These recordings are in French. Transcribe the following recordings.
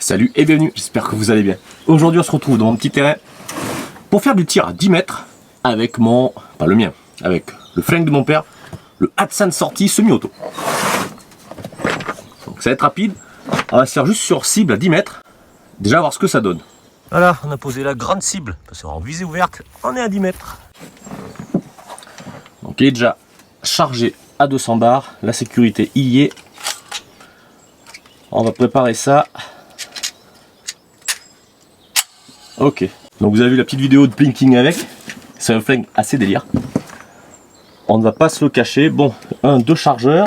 Salut et bienvenue, j'espère que vous allez bien. Aujourd'hui on se retrouve dans mon petit terrain pour faire du tir à 10 mètres avec mon, pas le mien, avec le flingue de mon père, le Hatsan sortie semi-auto. Donc ça va être rapide, on va se faire juste sur cible à 10 mètres, déjà voir ce que ça donne. Voilà, on a posé la grande cible, parce qu'en visée ouverte, on est à 10 mètres. Donc il est déjà chargé à 200 bars, la sécurité y est. On va préparer ça. Ok, donc vous avez vu la petite vidéo de blinking avec, c'est un flingue assez délire. On ne va pas se le cacher, bon, deux chargeurs,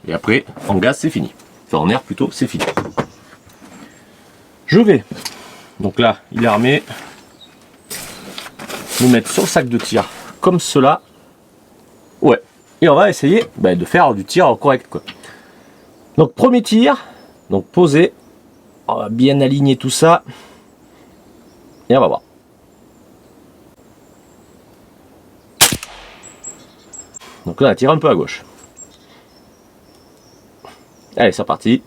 et après, en gaz c'est fini. Enfin en air plutôt, c'est fini. Je vais, donc là, il est armé, nous mettre sur le sac de tir, comme cela. Ouais, et on va essayer de faire du tir correct, quoi. Donc premier tir, donc posé, on va bien aligner tout ça. Et on va voir. Donc là, on tire un peu à gauche. Allez, c'est parti.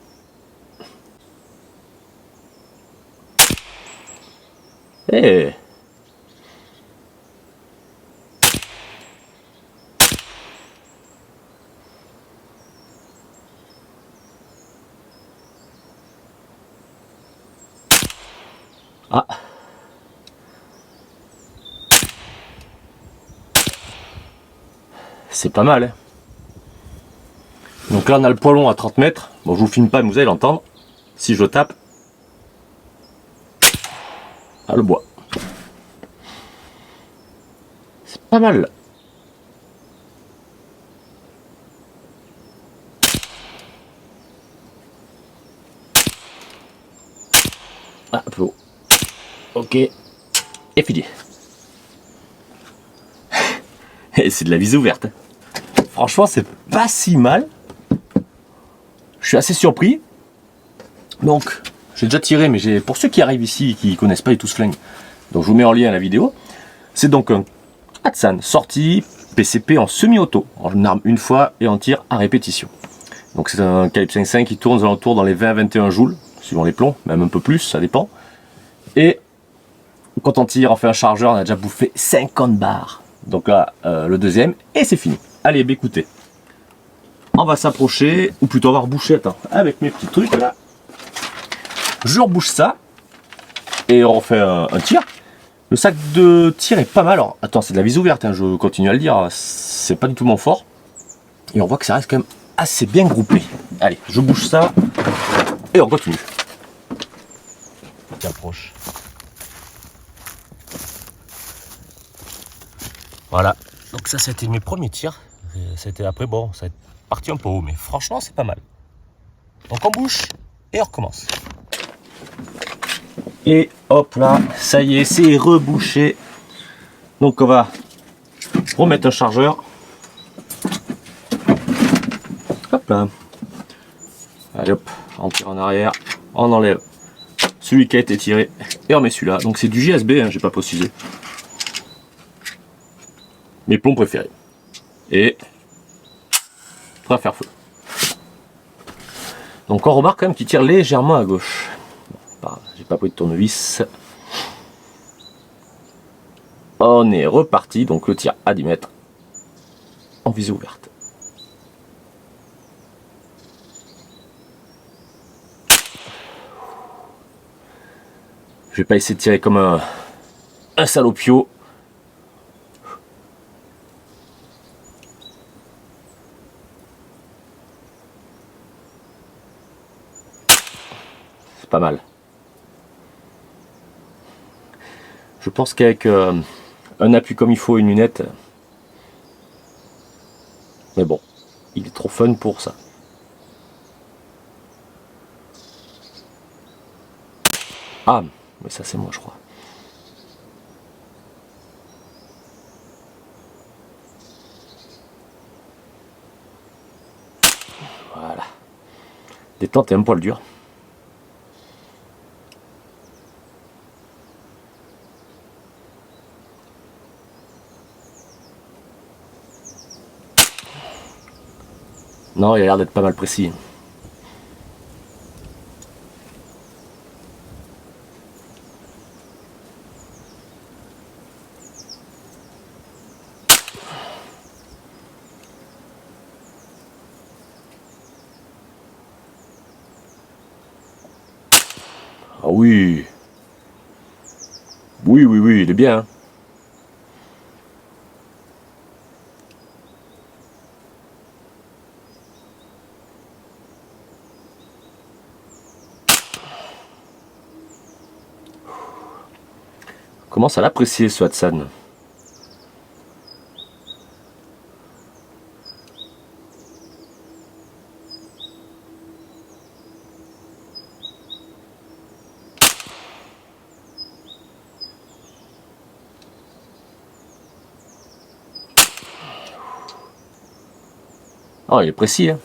Et ah. C'est pas mal. Hein. Donc là, on a le poids long à 30 mètres. Bon, je vous filme pas, mais vous allez l'entendre. Si je tape, ah, le bois. C'est pas mal. Ah, un peu haut. Ok. Et fini. Et c'est de la visée ouverte. Franchement, c'est pas si mal. Je suis assez surpris. Donc, j'ai déjà tiré, mais pour ceux qui arrivent ici qui connaissent pas du tout ce flingue, donc je vous mets en lien à la vidéo. C'est donc un Hatsan sorti PCP en semi-auto. On arme une fois et on tire à répétition. Donc c'est un calibre 5.5 qui tourne aux alentours dans les 20 à 21 joules, suivant les plombs, même un peu plus, ça dépend. Et quand on tire, on fait un chargeur, on a déjà bouffé 50 bars. Donc là, le deuxième, et c'est fini. Allez, écoutez. On va s'approcher, ou plutôt on va reboucher, attends, avec mes petits trucs là. Je rebouche ça, et on fait un tir. Le sac de tir est pas mal. Alors, attends, c'est de la visée ouverte, hein, je continue à le dire, c'est pas du tout mon fort. Et on voit que ça reste quand même assez bien groupé. Allez, je bouge ça, et on continue. On approche. Voilà, donc ça c'était mes premiers tirs. C'était après, bon, ça est parti un peu haut, mais franchement c'est pas mal. Donc on bouche et on recommence. Et hop là, ça y est, c'est rebouché. Donc on va remettre un chargeur. Hop là. Allez hop, on tire en arrière, on enlève celui qui a été tiré et on met celui-là. Donc c'est du JSB, hein, j'ai pas précisé. Mes plombs préférés. Et prêt à faire feu. Donc on remarque quand même qu'il tire légèrement à gauche. J'ai pas pris de tournevis. On est reparti, donc le tir à 10 mètres en visée ouverte. Je vais pas essayer de tirer comme un salopio. C'est pas mal. Je pense qu'avec un appui comme il faut, une lunette, mais bon, il est trop fun pour ça. Ah, mais ça c'est moi je crois. Voilà. Détente est un poil dur. Non, il a l'air d'être pas mal précis. oui. Oui, oui, oui, il est bien. Hein. Commence à l'apprécier ce Hatsan. Oh, il est précis, hein.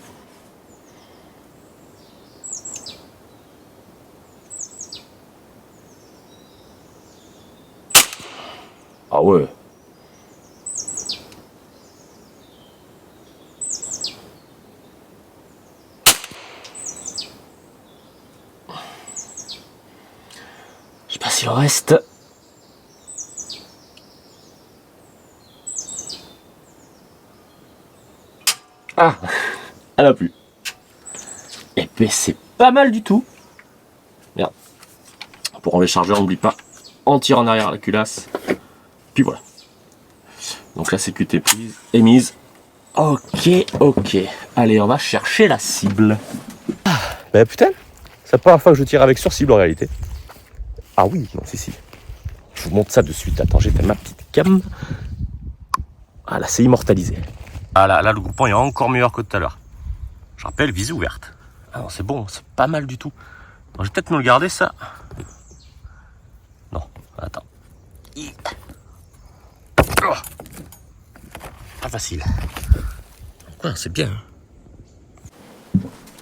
Ah ouais. Je sais pas s'il en reste. Ah, elle a plu. Et ben c'est pas mal du tout. Merde. Pour enlever le chargeur, n'oublie pas, on tire en arrière la culasse. Puis voilà. Donc la sécurité prise est mise. Ok, ok. Allez, on va chercher la cible. Ah, ben putain, c'est la première fois que je tire avec sur cible en réalité. Ah oui, non, si. Je vous montre ça de suite. Attends, j'ai fait ma petite cam. Ah là, c'est immortalisé. Ah là, le groupement est encore meilleur que tout à l'heure. Je rappelle, visée ouverte. Ah non, c'est bon, c'est pas mal du tout. Donc, je vais peut-être me le garder ça. Non, attends. Oh, pas facile. Ouais, c'est bien.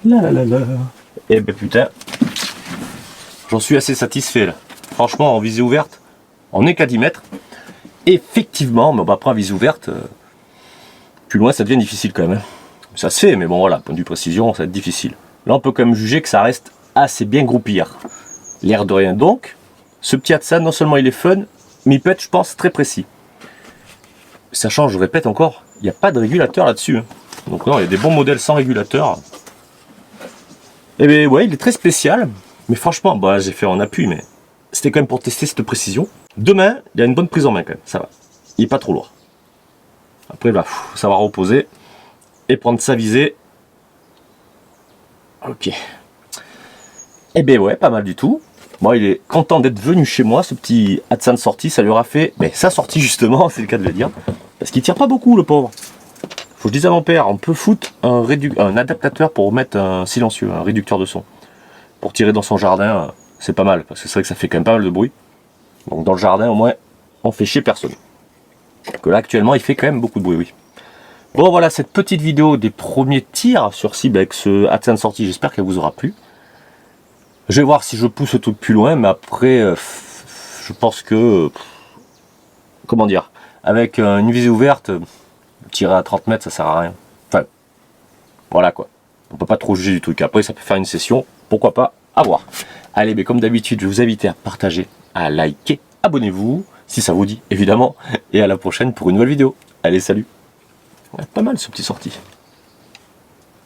Là. Eh ben putain, j'en suis assez satisfait là. Franchement, en visée ouverte, on n'est qu'à 10 mètres. Effectivement, mais après en visée ouverte, plus loin ça devient difficile quand même. Hein. Ça se fait, mais bon voilà, point de vue précision, ça va être difficile. Là, on peut quand même juger que ça reste assez bien groupillard. L'air de rien donc. Ce petit Hatsan, non seulement il est fun, mais il peut être, je pense, très précis. Sachant, je répète encore, il n'y a pas de régulateur là-dessus. Hein. Donc non, il y a des bons modèles sans régulateur. Et bien ouais, il est très spécial. Mais franchement, bah, j'ai fait en appui, mais c'était quand même pour tester cette précision. Demain, il y a une bonne prise en main quand même, ça va. Il n'est pas trop lourd. Après, bah, faut savoir reposer et prendre sa visée. Ok. Et ben ouais, pas mal du tout. Bon, il est content d'être venu chez moi, ce petit Hatsan sortie, ça lui aura fait sa sortie justement, c'est le cas de le dire. Parce qu'il tire pas beaucoup, le pauvre. Faut que je dise à mon père, on peut foutre un adaptateur pour mettre un silencieux, un réducteur de son. Pour tirer dans son jardin, c'est pas mal, parce que c'est vrai que ça fait quand même pas mal de bruit. Donc dans le jardin, au moins, on fait chier personne. Que là, actuellement, il fait quand même beaucoup de bruit, oui. Bon, voilà, cette petite vidéo des premiers tirs sur cible avec ce Hatsan sortie, j'espère qu'elle vous aura plu. Je vais voir si je pousse tout plus loin, mais après, je pense que... comment dire, avec une visée ouverte, tirer à 30 mètres, ça sert à rien. Enfin, voilà quoi. On peut pas trop juger du truc. Après, ça peut faire une session, pourquoi pas, à voir. Allez, mais comme d'habitude, je vais vous inviter à partager, à liker, abonnez-vous, si ça vous dit, évidemment. Et à la prochaine pour une nouvelle vidéo. Allez, salut. Ouais, pas mal ce petit sorti.